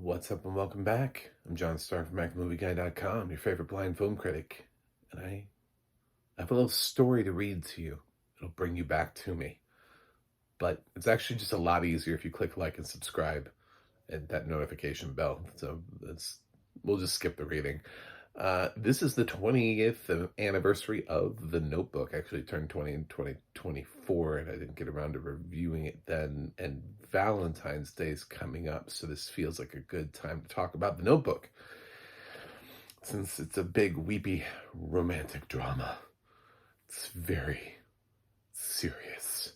What's up and welcome back. I'm John Starr from MacMovieGuy.com, your favorite blind film critic. And I have a little story to read to you. It'll bring you back to me. But it's actually just a lot easier if you click like and subscribe and that notification bell. So we'll just skip the reading. This is the 20th anniversary of The Notebook. Actually, it turned 20 in 2024, and I didn't get around to reviewing it then. And Valentine's Day is coming up, so this feels like a good time to talk about The Notebook, since it's a big, weepy, romantic drama. It's very serious.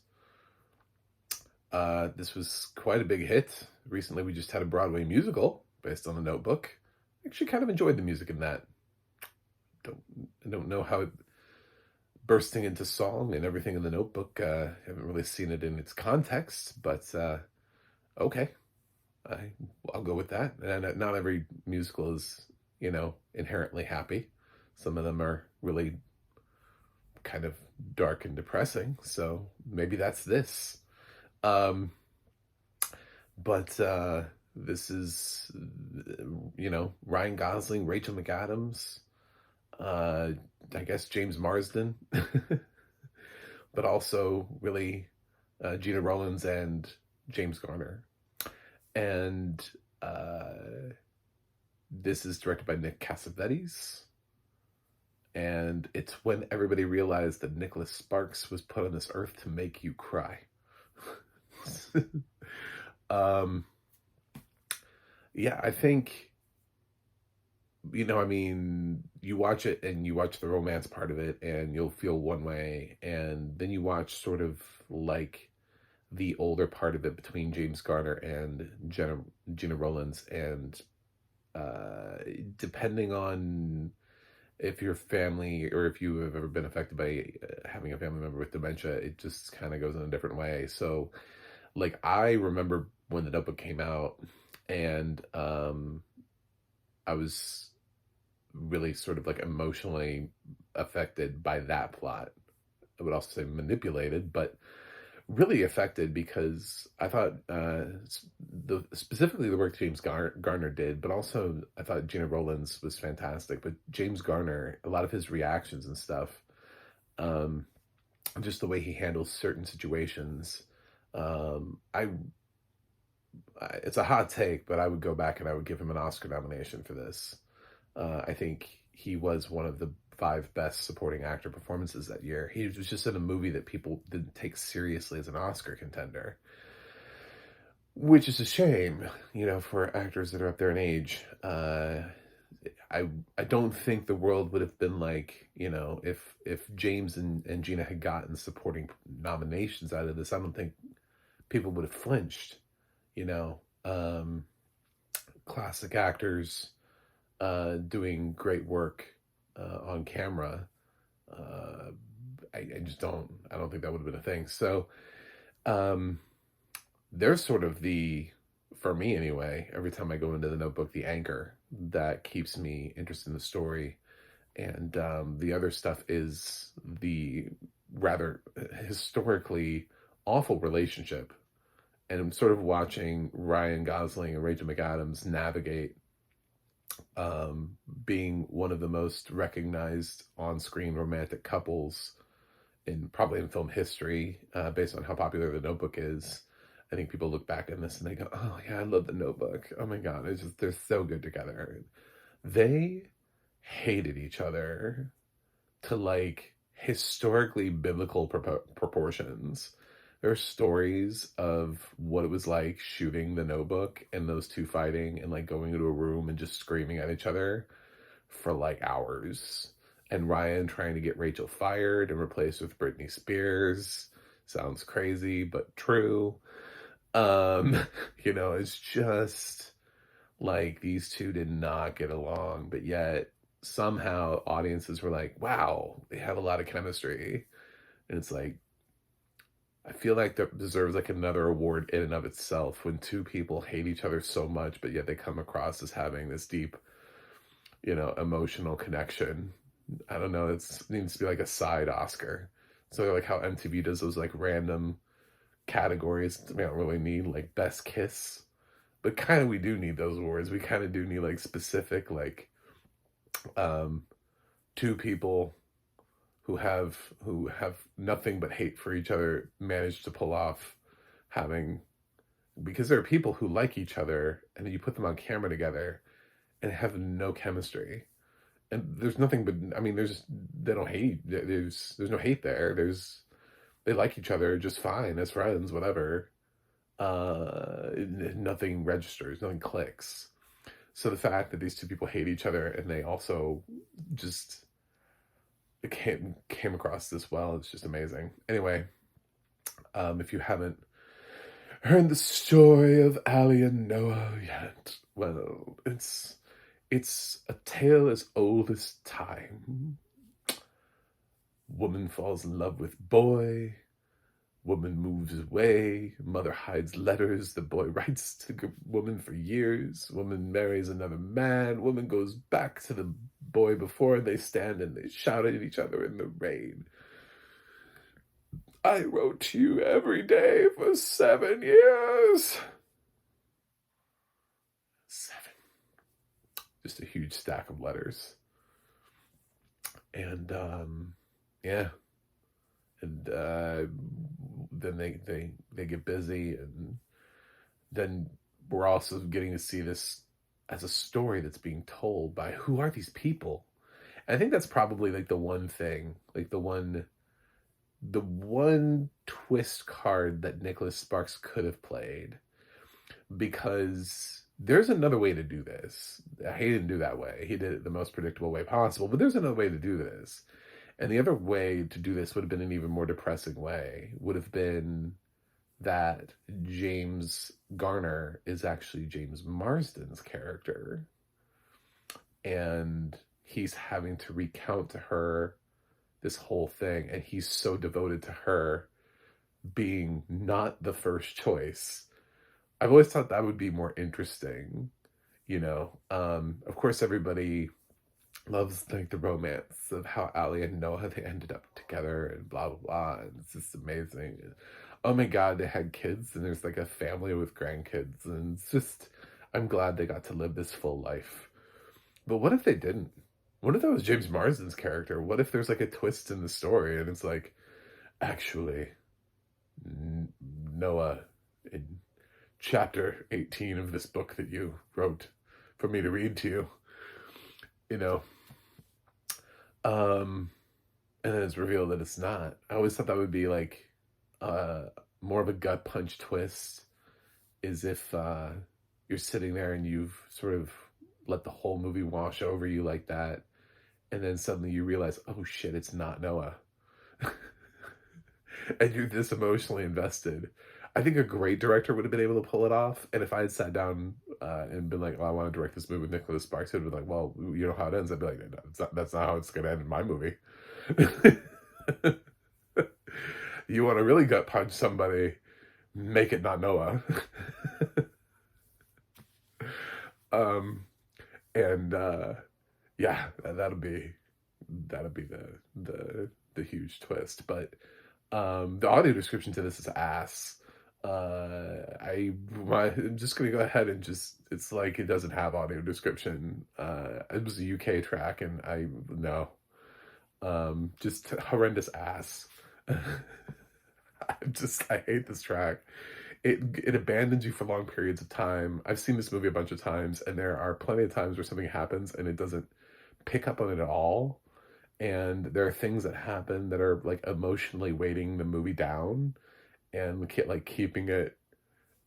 This was quite a big hit. Recently, we just had a Broadway musical based on The Notebook. I actually kind of enjoyed the music in that. I don't know how it bursting into song and everything in The Notebook. Haven't really seen it in its context, but okay, I'll go with that. And not every musical is, inherently happy. Some of them are really kind of dark and depressing. So maybe that's this. But this is, Ryan Gosling, Rachel McAdams, I guess James Marsden, but also really Gena Rowland and James Garner. And this is directed by Nick Cassavetes. And it's when everybody realized that Nicholas Sparks was put on this earth to make you cry. Yeah, I think, you watch it and you watch the romance part of it and you'll feel one way. And then you watch sort of like the older part of it between James Garner and Gena Rowlands. And depending on if your family or if you have ever been affected by having a family member with dementia, it just kind of goes in a different way. So, like, I remember when The Notebook came out, and I was really sort of like emotionally affected by that plot. I would also say manipulated, but really affected because I thought specifically the work James Garner did, but also I thought Gena Rowlands was fantastic. But James Garner, a lot of his reactions and stuff, just the way he handles certain situations, it's a hot take, but I would go back and I would give him an Oscar nomination for this. I think he was one of the 5 best supporting actor performances that year. He was just in a movie that people didn't take seriously as an Oscar contender, which is a shame, for actors that are up there in age. I don't think the world would have been like, if James and Gena had gotten supporting nominations out of this. I don't think people would have flinched. Classic actors doing great work on camera. I don't think that would have been a thing. So there's sort of for me anyway, every time I go into The Notebook, the anchor that keeps me interested in the story. And the other stuff is the rather historically awful relationship. And I'm sort of watching Ryan Gosling and Rachel McAdams navigate being one of the most recognized on-screen romantic couples probably in film history, based on how popular The Notebook is. I think people look back on this and they go, "Oh yeah, I love The Notebook. Oh my God, they're so good together." They hated each other to like historically biblical proportions. There are stories of what it was like shooting The Notebook and those two fighting and like going into a room and just screaming at each other for like hours. And Ryan trying to get Rachel fired and replaced with Britney Spears. Sounds crazy, but true. It's just like these two did not get along, but yet somehow audiences were like, wow, they have a lot of chemistry. And it's like, I feel like that deserves like another award in and of itself when two people hate each other so much, but yet they come across as having this deep, emotional connection. I don't know. It needs to be like a side Oscar. So like how MTV does those like random categories we don't really need, like best kiss but kind of we do need those wars. We kind of do need like specific like um two people who have nothing but hate for each other manage to pull off having, because there are people who like each other and you put them on camera together and have no chemistry. And there's nothing but, I mean, there's, they don't hate, there's no hate there. They like each other just fine as friends, whatever. Nothing registers, nothing clicks. So the fact that these two people hate each other and they also just came across this well, it's just amazing. Anyway, if you haven't heard the story of Allie and Noah yet, well, it's a tale as old as time. Woman falls in love with boy. Woman moves away. Mother hides letters the boy writes to woman for years. Woman marries another man. Woman goes back to the boy before. They stand and they shout at each other in the rain. I wrote to you every day for 7 years. 7. Just a huge stack of letters. And, yeah. And then they get busy, and then we're also getting to see this as a story that's being told by, who are these people? And I think that's probably like the one thing, like the one twist card that Nicholas Sparks could have played, because there's another way to do this. He didn't do that way. He did it the most predictable way possible, but there's another way to do this. And the other way to do this would have been an even more depressing way, would have been that James Garner is actually James Marsden's character. And he's having to recount to her this whole thing. And he's so devoted to her being not the first choice. I've always thought that would be more interesting, you know. Of course, everybody loves like the romance of how Allie and Noah, they ended up together and blah blah blah, and it's just amazing. Oh my god, they had kids and there's like a family with grandkids, and it's just, I'm glad they got to live this full life. But what if they didn't? What if that was James Marsden's character? What if there's like a twist in the story and it's like, actually, Noah, in chapter 18 of this book that you wrote for me to read to you, you know, and then it's revealed that it's not. I always thought that would be like more of a gut punch twist, is if you're sitting there and you've sort of let the whole movie wash over you like that, and then suddenly you realize, oh shit, it's not Noah. And you're this emotionally invested. I think a great director would have been able to pull it off. And if I had sat down and been like, oh, I want to direct this movie with Nicholas Sparks, he would have been like, well, you know how it ends? I'd be like, no, that's not how it's going to end in my movie. You want to really gut punch somebody, make it not Noah. And yeah, that'll be the huge twist. But the audio description to this is ass. I'm just gonna go ahead and just, it's like it doesn't have audio description. It was a UK track, and just horrendous ass. I hate this track. It abandons you for long periods of time. I've seen this movie a bunch of times, and there are plenty of times where something happens and it doesn't pick up on it at all. And there are things that happen that are like emotionally weighting the movie down and like keeping it.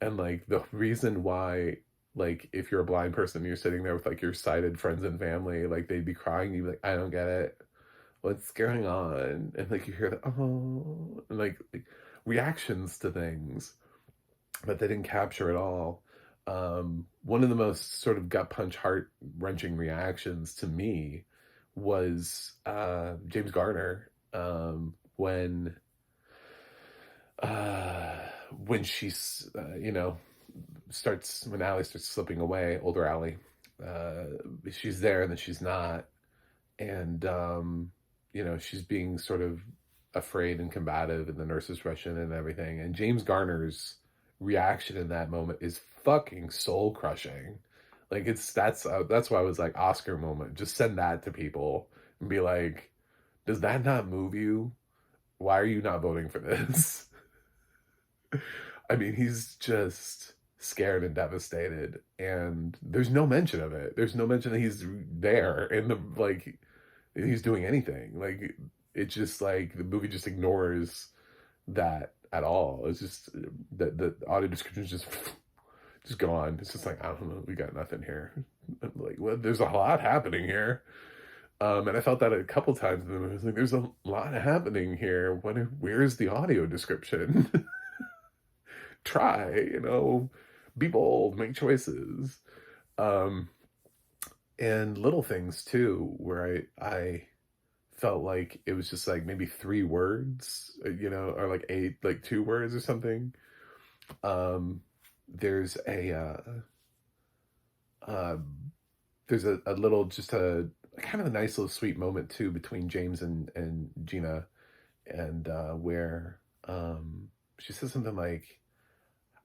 And like the reason why, like if you're a blind person and you're sitting there with like your sighted friends and family, like they'd be crying, you'd be like, I don't get it. What's going on? And like you hear the oh, and like reactions to things, but they didn't capture it all. One of the most sort of gut punch, heart wrenching reactions to me was James Garner when she's when Allie starts slipping away, older Allie, she's there and then she's not, and she's being sort of afraid and combative, and the nurses rush in and everything, and James Garner's reaction in that moment is fucking soul crushing. Like that's why I was like Oscar moment. Just send that to people and be like, does that not move you? Why are you not voting for this? I mean, he's just scared and devastated, and there's no mention of it. There's no mention that he's there in the like he's doing anything. Like it's just like the movie just ignores that at all. It's just the audio description is just gone. It's just like I don't know, we got nothing here. Like well, there's a lot happening here. And I felt that a couple times in the movie. I was like, there's a lot happening here. Where's the audio description? Try, be bold, make choices. Um, and little things too, where I felt like it was just like maybe 3 words, or like eight, like 2 words or something. Um, there's uh, a little, just a kind of a nice little sweet moment too between James and Gina, and where she says something like,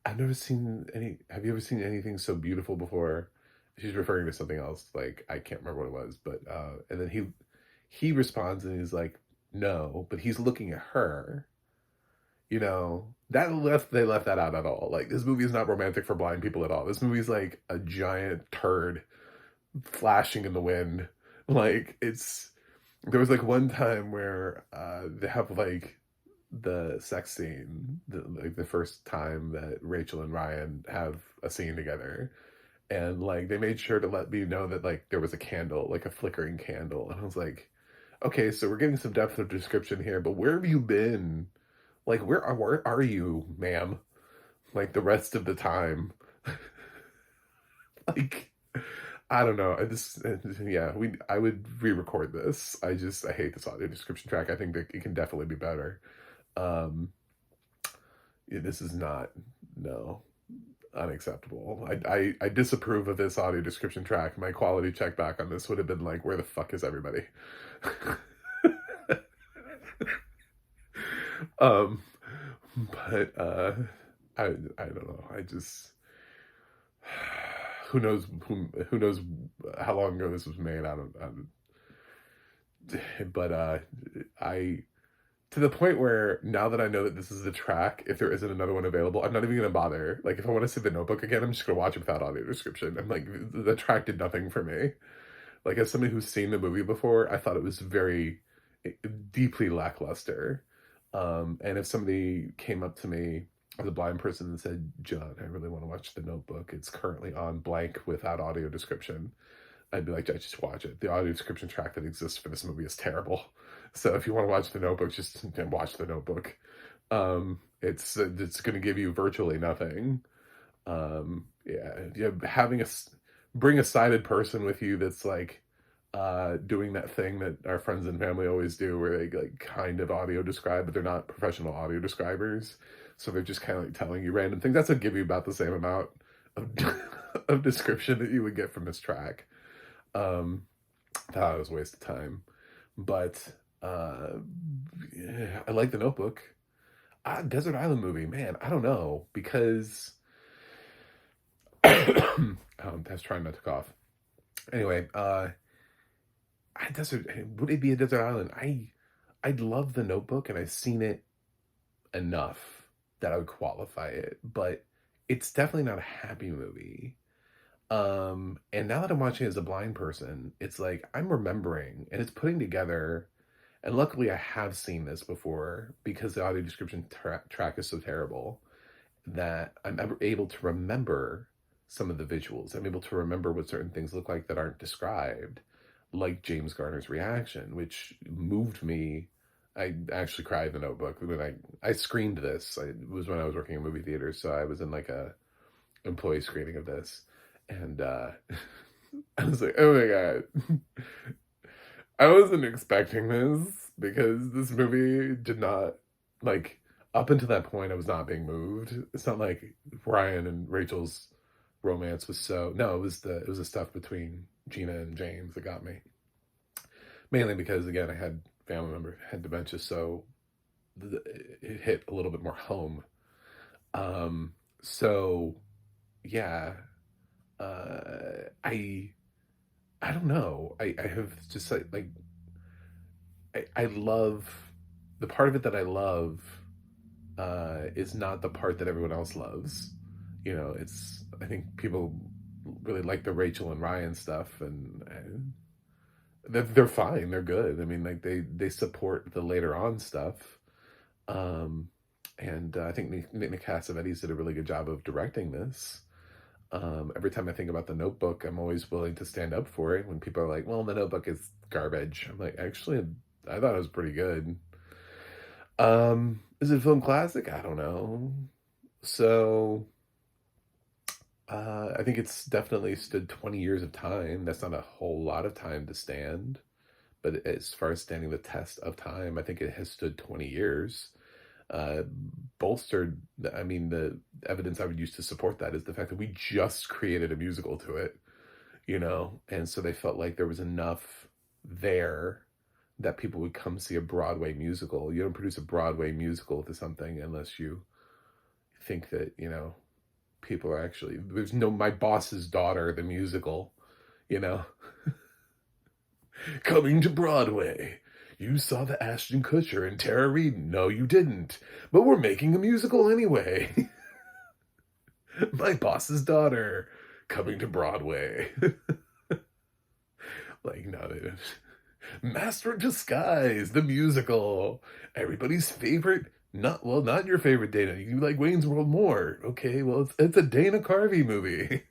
I've never seen any. Have you ever seen anything so beautiful before? She's referring to something else. Like I can't remember what it was, but and then he responds and he's like, no, but he's looking at her. They left that out at all. Like this movie is not romantic for blind people at all. This movie is like a giant turd flashing in the wind. Like there was like one time where they have like the sex scene, like the first time that Rachel and Ryan have a scene together, and like they made sure to let me know that like there was a candle, like a flickering candle, and I was like, okay, so we're getting some depth of description here, but where have you been? Like where are you, ma'am? Like the rest of the time, like I don't know. Yeah, I would re-record this. I hate this audio description track. I think that it can definitely be better. Um, yeah, this is not, no, unacceptable. I disapprove of this audio description track. My quality check back on this would have been like, where the fuck is everybody? um, but I don't know. I just who knows how long ago this was made. I don't but I to the point where now that I know that this is the track, if there isn't another one available, I'm not even gonna bother. Like if I want to see the Notebook again, I'm just gonna watch it without audio description. I'm like the track did nothing for me. Like as somebody who's seen the movie before, I thought it was very deeply lackluster. And if somebody came up to me as a blind person and said, John, I really want to watch the Notebook. It's currently on blank without audio description. I'd be like, I just watch it. The audio description track that exists for this movie is terrible. So if you want to watch The Notebook, just watch The Notebook. It's going to give you virtually nothing. Having bring a sighted person with you that's like doing that thing that our friends and family always do, where they like kind of audio describe, but they're not professional audio describers. So they're just kind of like telling you random things. That's going to give you about the same amount of of description that you would get from this track. That was a waste of time, but yeah, I like The Notebook. Desert Island movie, man, I don't know, because I was trying not to cough. Anyway, would it be a desert island? I'd love The Notebook, and I've seen it enough that I would qualify it, but it's definitely not a happy movie. And now that I'm watching it as a blind person, it's like I'm remembering and it's putting together. And luckily, I have seen this before because the audio description track is so terrible that I'm able to remember some of the visuals. I'm able to remember what certain things look like that aren't described, like James Garner's reaction, which moved me. I actually cried in The Notebook when I screened this. It was when I was working in movie theaters, so I was in like a employee screening of this. And I was like, oh my God. I wasn't expecting this because this movie did not, like, up until that point, I was not being moved. It's not like Ryan and Rachel's romance was so, no, it was the stuff between Gena and James that got me. Mainly because, again, I had family member had dementia, so it hit a little bit more home. So yeah, uh, I I don't know. I have just like I love the part of it that I love is not the part that everyone else loves. You know, it's I think people really like the Rachel and Ryan stuff, and they're fine. They're good. I mean, like they support the later on stuff. Um, and I think Nick Cassavetes did a really good job of directing this. Every time I think about The Notebook, I'm always willing to stand up for it when people are like, "Well, The Notebook is garbage." I'm like, actually, I thought it was pretty good. Is it a film classic? I don't know. So, I think it's definitely stood 20 years of time. That's not a whole lot of time to stand, but as far as standing the test of time, I think it has stood 20 years. Uh, bolstered, I mean, the evidence I would use to support that is the fact that we just created a musical to it, you know? And so they felt like there was enough there that people would come see a Broadway musical. You don't produce a Broadway musical to something unless you think that, you know, people are actually, there's no My Boss's Daughter, the musical, you know, coming to Broadway. You saw the Ashton Kutcher and Tara Reid. No, you didn't. But we're making a musical anyway. My Boss's Daughter coming to Broadway. Like, not it. Master of Disguise, the musical. Everybody's favorite. Not your favorite Dana. You like Wayne's World more. Okay, well, it's a Dana Carvey movie.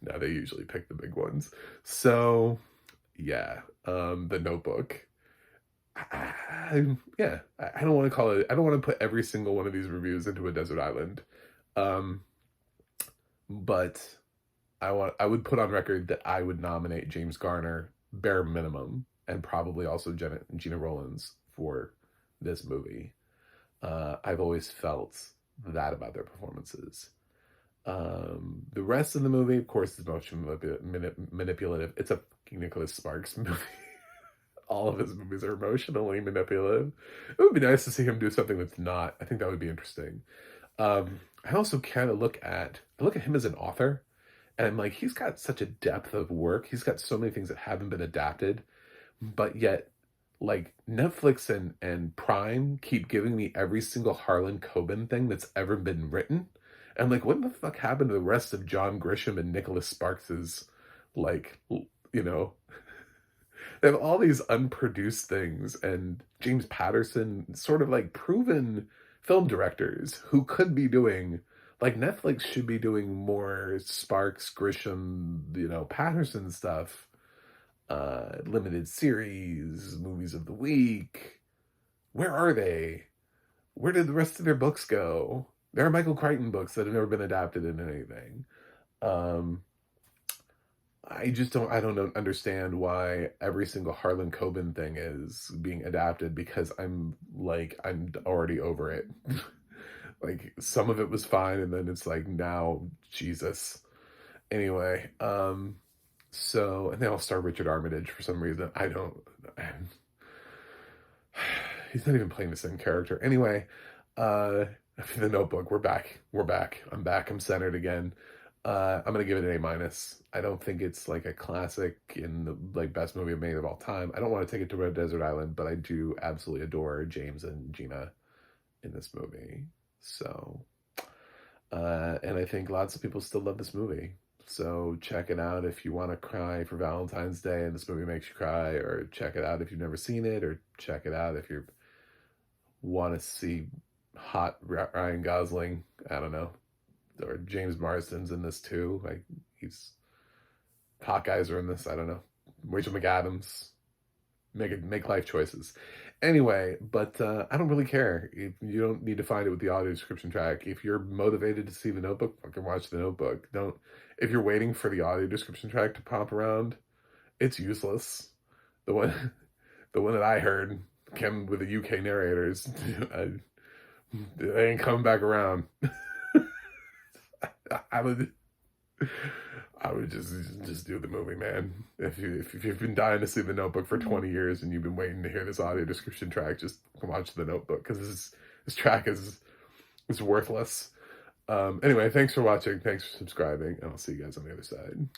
Now they usually pick the big ones. So, yeah, The Notebook. Yeah, I don't want to call it. I don't want to put every single one of these reviews into a desert island. Um, but I would put on record that I would nominate James Garner bare minimum, and probably also Gena Rowlands for this movie. I've always felt that about their performances. The rest of the movie, of course, is much manipulative. It's a fucking Nicholas Sparks movie. All of his movies are emotionally manipulative. It would be nice to see him do something that's not. I think that would be interesting. I also kind of I look at him as an author, and I'm like, he's got such a depth of work. He's got so many things that haven't been adapted, but yet, like Netflix and Prime keep giving me every single Harlan Coben thing that's ever been written. And I'm like, what the fuck happened to the rest of John Grisham and Nicholas Sparks's, like, you know, they have all these unproduced things, and James Patterson, sort of like proven film directors who could be doing, like, Netflix should be doing more Sparks, Grisham, you know, Patterson stuff, limited series, movies of the week. Where are they? Where did the rest of their books go? There are Michael Crichton books that have never been adapted into anything. Um, I don't understand why every single Harlan Coben thing is being adapted, because I'm already over it. Like, some of it was fine, and then it's like, now, Jesus. Anyway, so, and they all star Richard Armitage for some reason. He's not even playing the same character. Anyway, uh, The Notebook, we're back. We're back. I'm back. I'm centered again. I'm gonna give it an A minus. I don't think it's like a classic in the like best movie made of all time. I don't want to take it to a desert island, but I do absolutely adore James and Gena in this movie. So, and I think lots of people still love this movie. So check it out if you want to cry for Valentine's Day and this movie makes you cry, or check it out if you've never seen it, or check it out if you want to see hot Ryan Gosling. I don't know, or James Marsden's in this too. Like, he's hot guys are in this. I don't know. Rachel McAdams. Make life choices. Anyway, but I don't really care. You don't need to find it with the audio description track. If you're motivated to see The Notebook, fucking watch The Notebook. Don't. If you're waiting for the audio description track to pop around, it's useless. The one, the one that I heard came with the UK narrators. They ain't coming back around. I would just do the movie, man. If you've been dying to see The Notebook for 20 years and you've been waiting to hear this audio description track, just watch The Notebook, because this track is worthless. Anyway, thanks for watching. Thanks for subscribing. And I'll see you guys on the other side.